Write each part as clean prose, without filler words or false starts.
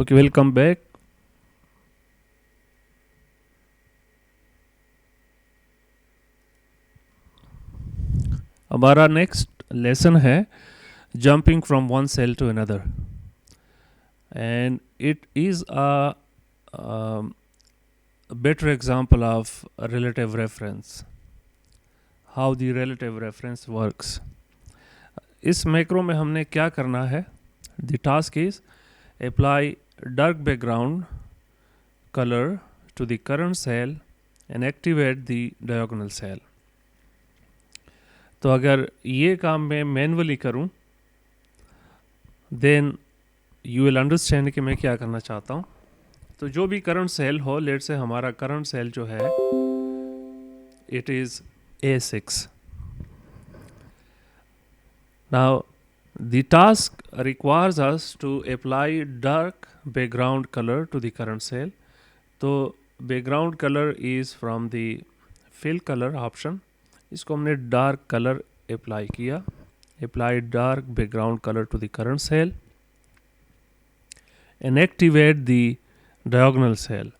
Okay, welcome back. हमारा next lesson है jumping from one cell to another and it is a better example of a relative reference, how the relative reference works. इस macro में हमने क्या करना है? The task is apply dark background color to the current cell and activate the diagonal cell. तो अगर ये काम मैं मैनुअली करूं देन यू विल अंडरस्टैंड कि मैं क्या करना चाहता हूं. तो जो भी करंट सेल हो, लेट से हमारा करंट सेल जो है it is A6. Now the task requires us to apply dark background color to the current cell. तो background color is from the fill color option. इसको हमने dark color apply किया. Apply dark background color to the current cell and activate the diagonal cell.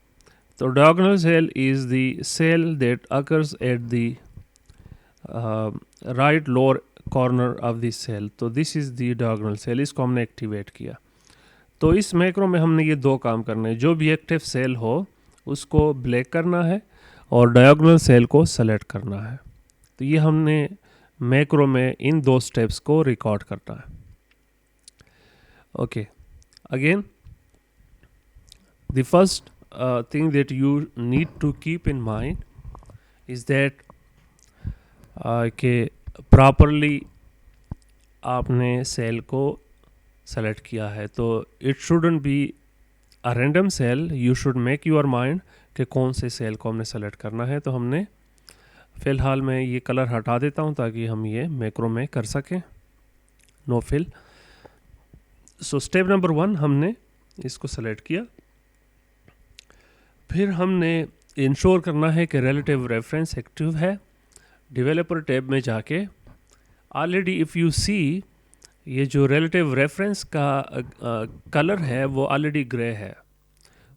So diagonal cell is the cell that occurs at the right lower corner of the cell. तो this is the diagonal cell. इसको हमने activate किया. तो इस macro में हमने ये दो काम करने हैं. जो भी एक्टिव सेल हो उसको ब्लैक करना है और डायगोनल सेल को सेलेक्ट करना है. तो ये हमने मैक्रो में इन दो स्टेप्स को रिकॉर्ड करना है. Okay, again the first thing that you need to keep in mind is that कि प्रॉपरली आपने सेल को सेलेक्ट किया है. तो it shouldn't be a random cell. You should make your mind कि कौन से सेल को हमने सेलेक्ट करना है. तो हमने फ़िलहाल मैं ये कलर हटा देता हूँ ताकि हम ये मैक्रो में कर सकें. No fill. So step number 1 हमने इसको सेलेक्ट किया. फिर हमने इंश्योर करना है कि रिलेटिव रेफरेंस एक्टिव है. डेवलपर टैब में जाके ऑलरेडी इफ़ यू सी ये जो रिलेटिव रेफरेंस का कलर है वो ऑलरेडी ग्रे है.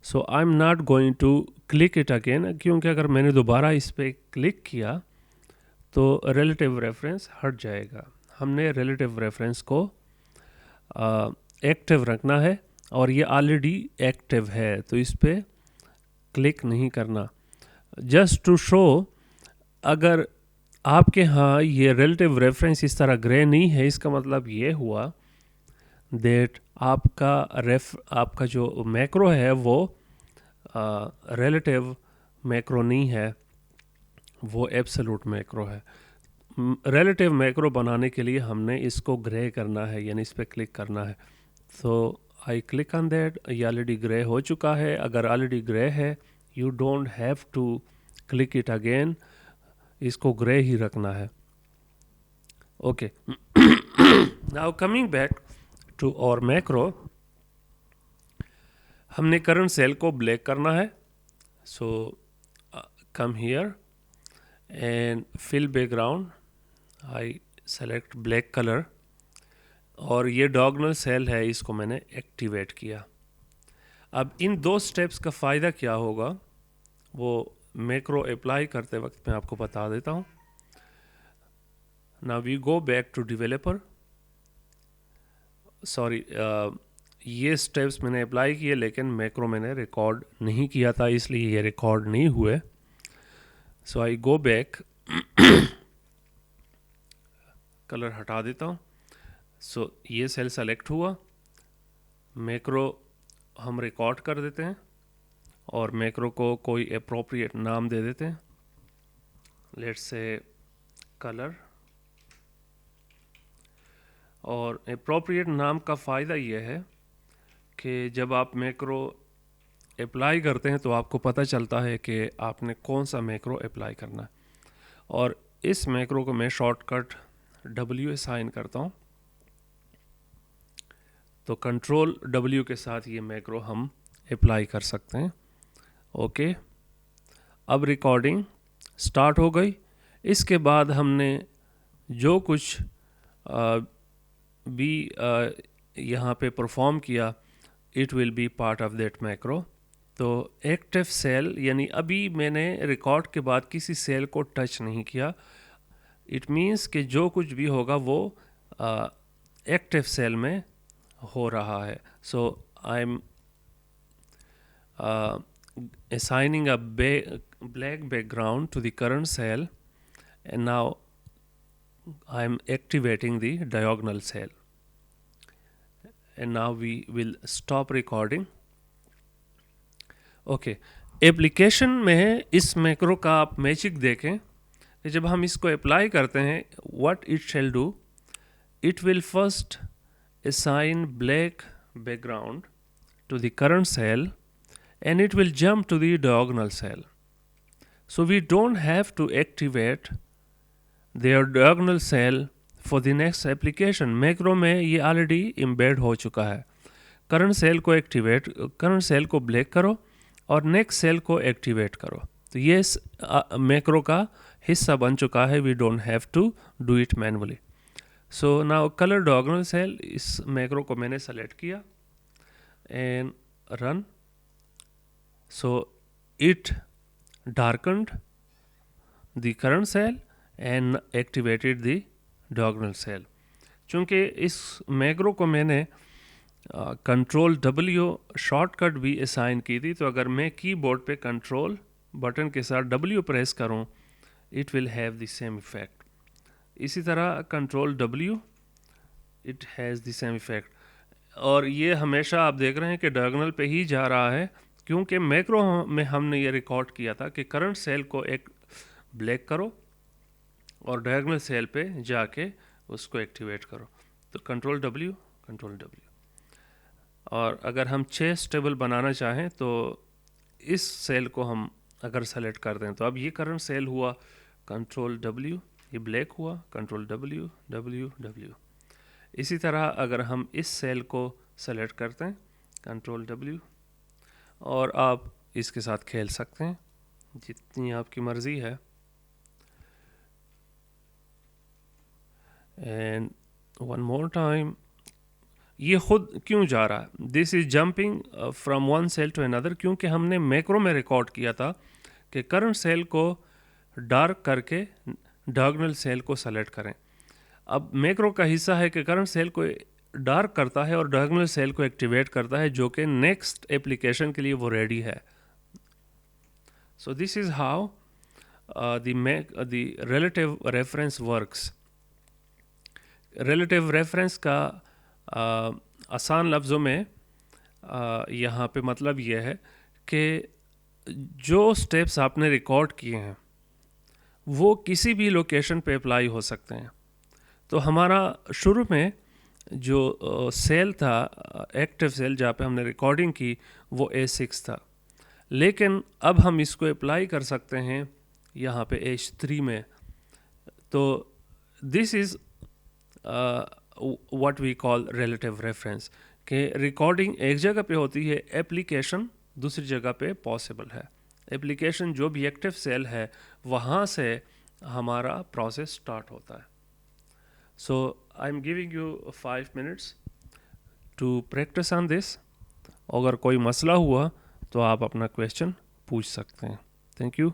So I am not going to click it again, क्योंकि अगर मैंने दोबारा इस पर क्लिक किया तो रिलेटिव रेफरेंस हट जाएगा. हमने रिलेटिव रेफरेंस को एक्टिव रखना है और ये ऑलरेडी एक्टिव है तो इस पर क्लिक नहीं करना. जस्ट टू शो, अगर आपके यहाँ ये रिलेटिव रेफरेंस इस तरह ग्रे नहीं है, इसका मतलब ये हुआ दैट आपका जो मैक्रो है वो रिलेटिव मैक्रो नहीं है, वो एब्सोल्यूट मैक्रो है. रिलेटिव मैक्रो बनाने के लिए हमने इसको ग्रे करना है, यानी इस पर क्लिक करना है. तो आई क्लिक ऑन दैट. ये ऑलरेडी ग्रे हो चुका है. अगर ऑलरेडी ग्रे है you don't have to click it again, इसको ग्रे ही रखना है. Okay, now coming back to our macro, हमने करंट सेल को ब्लैक करना है. So come here and fill background. I select black colour और ये डायगोनल सेल है, इसको मैंने एक्टिवेट किया. अब इन दो स्टेप्स का फ़ायदा क्या होगा वो मैक्रो अप्लाई करते वक्त मैं आपको बता देता हूँ. Now we go back to developer. Sorry, ये स्टेप्स मैंने अप्लाई किए लेकिन मैक्रो मैंने रिकॉर्ड नहीं किया था, इसलिए ये रिकॉर्ड नहीं हुए. सो आई गो बैक, कलर हटा देता हूँ. सो ये सेल सेलेक्ट हुआ. मैक्रो हम रिकॉर्ड कर देते हैं और मैक्रो को कोई अप्रोप्रिएट नाम दे देते हैं. Let's say colour. और अप्रोप्रिएट नाम का फ़ायदा ये है कि जब आप मैक्रो अप्लाई करते हैं तो आपको पता चलता है कि आपने कौन सा मैक्रो अप्लाई करना है. और इस मैक्रो को मैं शॉर्टकट W असाइन करता हूँ. तो कंट्रोल W के साथ ये मैक्रो हम अप्लाई कर सकते हैं. ओके, अब रिकॉर्डिंग स्टार्ट हो गई. इसके बाद हमने जो कुछ भी यहाँ पे परफॉर्म किया it will be part of that macro. तो एक्टिव सेल यानी अभी मैंने रिकॉर्ड के बाद किसी सेल को टच नहीं किया, इट मीन्स कि जो कुछ भी होगा वो एक्टिव सेल में हो रहा है. So I am assigning a black background to the current cell, and now I am activating the diagonal cell. And now we will stop recording. Okay, application में इस मैक्रो का आप मैजिक देखें कि जब हम इसको अप्लाई करते हैं, what it shall do, it will first assign black background to the current cell and it will jump to the diagonal cell. So we don't have to activate their diagonal cell for the next application. Macro में ये already embed हो चुका है. Current cell को activate, current cell को black करो और next cell को एक्टिवेट करो. तो ये मैक्रो का हिस्सा बन चुका है. We don't have to do it manually. So now colour diagonal cell, इस मैक्रो को मैंने सेलेक्ट किया and run. So it darkened the current cell and activated the diagonal cell. चूँकि इस मैक्रो को मैंने कंट्रोल W शॉर्टकट भी assign की थी, तो अगर मैं कीबोर्ड पे कंट्रोल बटन के साथ W प्रेस करूं, it will have the same effect. इसी तरह control W, it has the same effect. और ये हमेशा आप देख रहे हैं कि डायगोनल पे ही जा रहा है, क्योंकि मैक्रो में हमने ये रिकॉर्ड किया था कि करंट सेल को एक ब्लैक करो और डायगोनल सेल पे जाके उसको एक्टिवेट करो. तो कंट्रोल W. और अगर हम चेस टेबल बनाना चाहें तो इस सेल को हम अगर सेलेक्ट कर दें, तो अब ये करंट सेल हुआ, कंट्रोल W, ये ब्लैक हुआ, कंट्रोल W. इसी तरह अगर हम इस सेल को सेलेक्ट करते हैं, कंट्रोल W, और आप इसके साथ खेल सकते हैं जितनी आपकी मर्ज़ी है. एंड वन मोर टाइम, ये खुद क्यों जा रहा है, this is jumping from one cell to another, क्योंकि हमने मैक्रो में रिकॉर्ड किया था कि करंट सेल को डार्क करके डायगोनल सेल को सेलेक्ट करें. अब मैक्रो का हिस्सा है कि करंट सेल को डार्क करता है और डायगोनल सेल को एक्टिवेट करता है, जो कि नेक्स्ट एप्लीकेशन के लिए वो रेडी है. So this is how the relative reference works. Relative reference का आसान लफ्ज़ों में यहाँ पे मतलब ये है कि जो स्टेप्स आपने रिकॉर्ड किए हैं वो किसी भी लोकेशन पे अप्लाई हो सकते हैं. तो हमारा शुरू में जो सेल था, एक्टिव सेल जहाँ पे हमने रिकॉर्डिंग की, वो A6 था, लेकिन अब हम इसको अप्लाई कर सकते हैं यहाँ पे H3 में. तो this is what we call relative reference, कि रिकॉर्डिंग एक जगह पे होती है, एप्लीकेशन दूसरी जगह पे पॉसिबल है. एप्लीकेशन जो भी एक्टिव सेल है वहाँ से हमारा प्रोसेस स्टार्ट होता है. So I am giving you 5 minutes to practice on this. अगर कोई मसला हुआ तो आप अपना क्वेश्चन पूछ सकते हैं. Thank you.